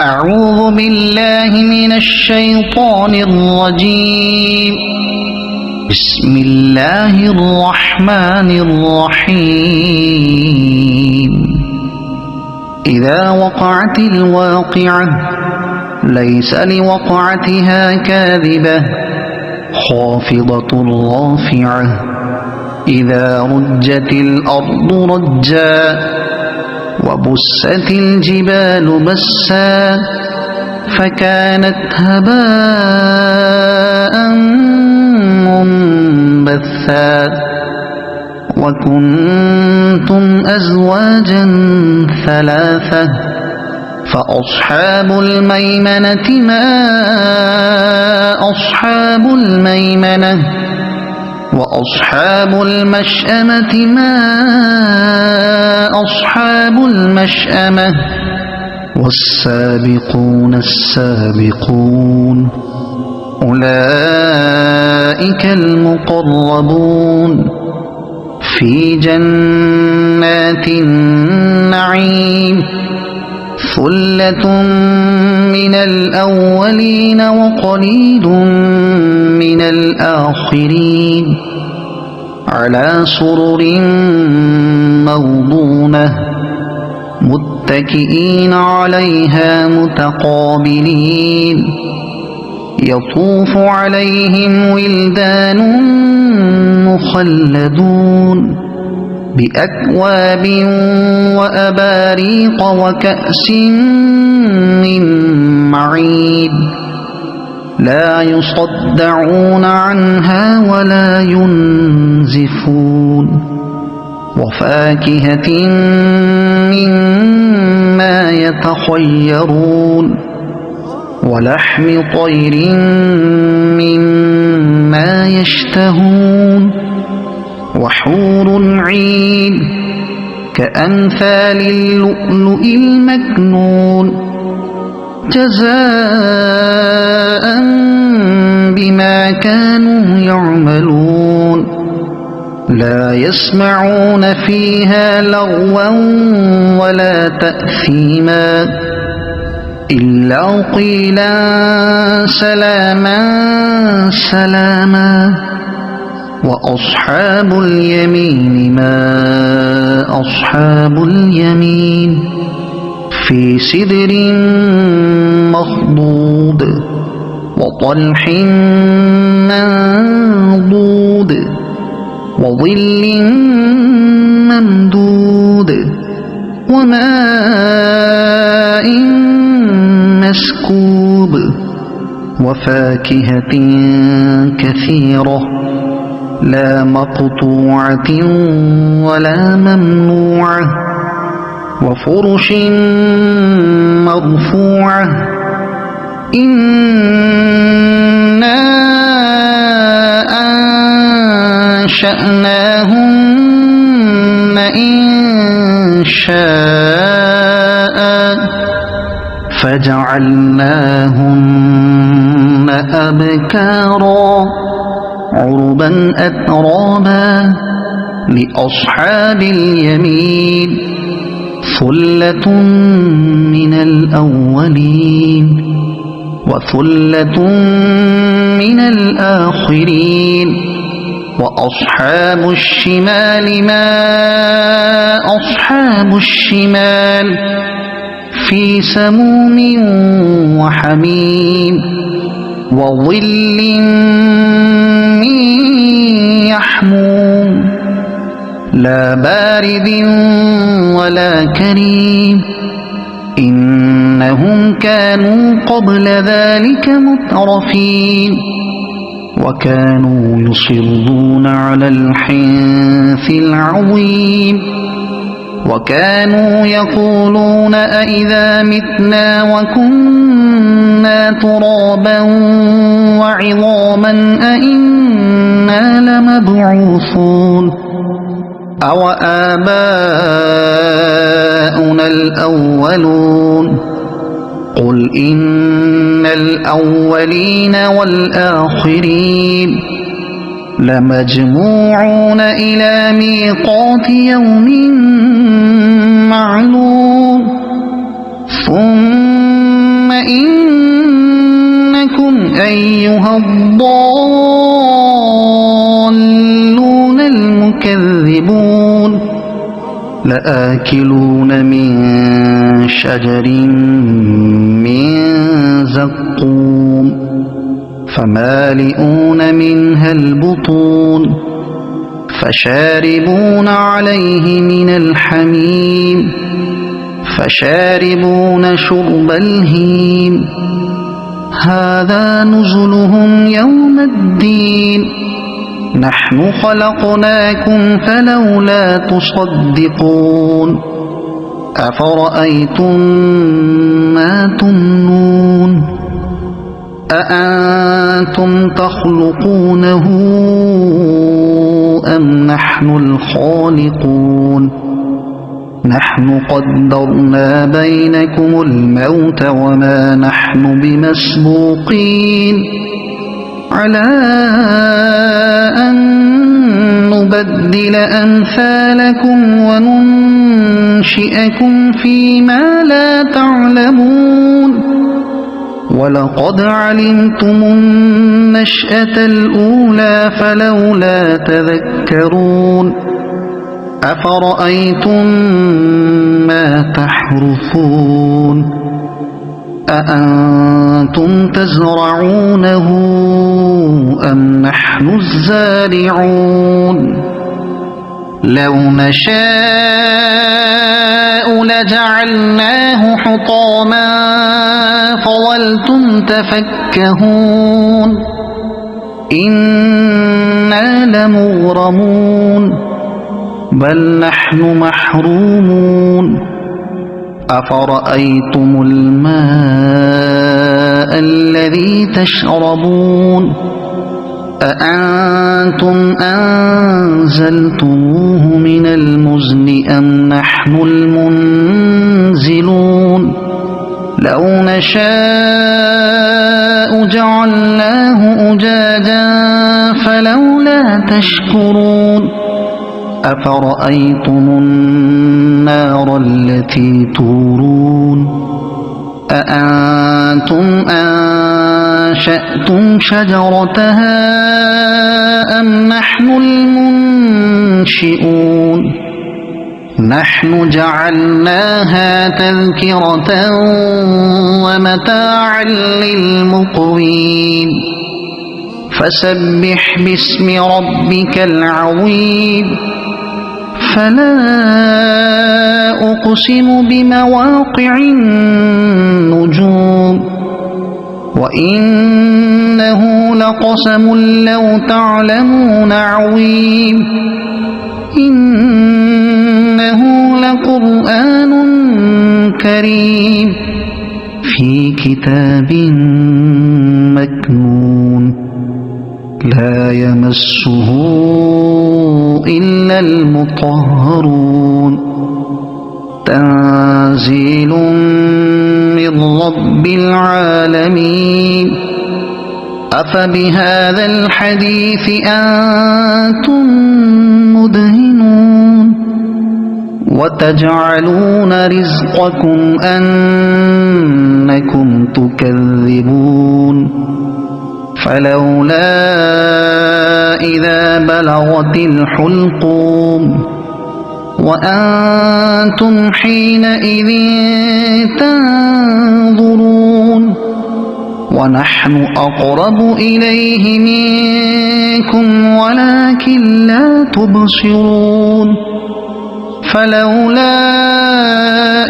أعوذ بالله من الشيطان الرجيم. بسم الله الرحمن الرحيم. إذا وقعت الواقعة ليس لوقعتها كاذبة خافضة رافعة. إذا رجت الأرض رجا وبست الجبال بسا فكانت هباء منبثا. وكنتم أزواجا ثلاثة فأصحاب الميمنة ما أصحاب الميمنة وأصحاب المشأمة ما أصحاب المشأمة. والسابقون السابقون أولئك المقربون في جنات النعيم. ثلة من الأولين وقليل من الآخرين. على سرر موضونة متكئين عليها متقابلين. يطوف عليهم ولدان مخلدون بأكواب وأباريق وكأس من معين. لا يصدعون عنها ولا ينزفون. وفاكهة مما يتخيرون ولحم طير مما يشتهون. وحور عين كأمثال اللؤلؤ المكنون جزاء بما كانوا يعملون. لا يسمعون فيها لغوا ولا تأثيما إلا قيلا سلاما سلاما. وأصحاب اليمين ما أصحاب اليمين. في سدر مخضود وطلح منضود وظل ممدود وماء مسكوب. وفاكهة كثيرة لا مقطوعة ولا ممنوعة. وفرش مرفوعة. إنا أنشأناهن إنشاء فجعلناهن أبكارا عربا أترابا لأصحاب اليمين. ثلة من الأولين وثلة من الآخرين. وأصحاب الشمال ما أصحاب الشمال. في سموم وحميم وظل من يحموم لا بارد ولا كريم. إنهم كانوا قبل ذلك مترفين وكانوا يصرون على الحنث العظيم. وكانوا يقولون أئذا متنا وكنا ترابا وعظاما أئنا لمبعوثون أو آباؤنا الأولون. قل إن الأولين والآخرين لمجموعون إلى ميقات يوم معلوم ثم أيها الضالون المكذبون لآكلون من شجر من زقوم فمالئون منها البطون فشاربون عليه من الحميم فشاربون شرب الهيم هذا نزلهم يوم الدين نحن خلقناكم فلولا تصدقون أفرأيتم ما تمنون أأنتم تخلقونه أم نحن الخالقون نحن قدرنا بينكم الموت وما نحن بمسبوقين على أن نبدل أمثالكم وننشئكم فيما لا تعلمون ولقد علمتم النشأة الأولى فلولا تذكرون أفرأيتم ما تحرثون أأنتم تزرعونه أم نحن الزارعون لو نشاء لجعلناه حطاما فظلتم تفكهون إنا لمغرمون بل نحن محرومون أفرأيتم الماء الذي تشربون أأنتم أنزلتموه من المزن أم نحن المنزلون لو نشاء جعلناه أجاجا فلولا تشكرون أفرأيتم النار التي تورون أأنتم أنشأتم شجرتها أم نحن المنشئون نحن جعلناها تذكرة ومتاعا للمقوين فسبح باسم ربك العظيم فلا أقسم بمواقع النجوم وإنه لقسم لو تعلمون عظيم إنه لقرآن كريم في كتاب مكنون لا يمسه إلا المطهرون تنزيل من رب العالمين أفبهذا الحديث أنتم مدهنون وتجعلون رزقكم أنكم تكذبون فلولا إذا بلغت الحلقوم وأنتم حينئذ تنظرون ونحن أقرب إليه منكم ولكن لا تبصرون فلولا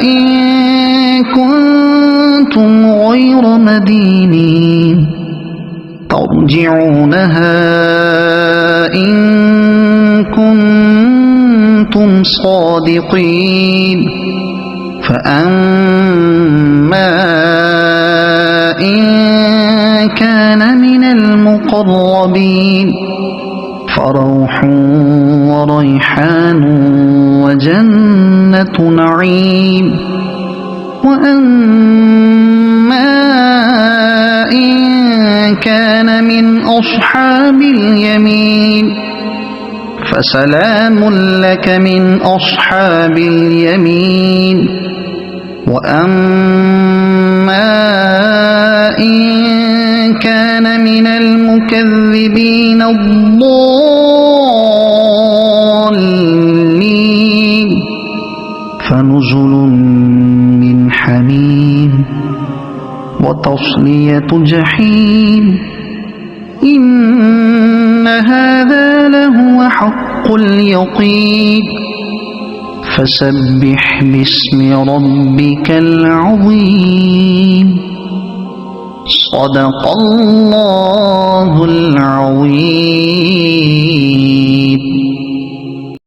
إن كنتم غير مدينين ترجعونها إن كنتم صادقين فأما إن كان من المقربين فروح وريحان وجنة نعيم وأما إن كان من أصحاب اليمين فسلام لك من أصحاب اليمين وأما إن كان الكاذبين الضالين فنزل من حميم وتصلية جحيم إن هذا لهو حق اليقين فسبح باسم ربك العظيم صدق الله العظيم.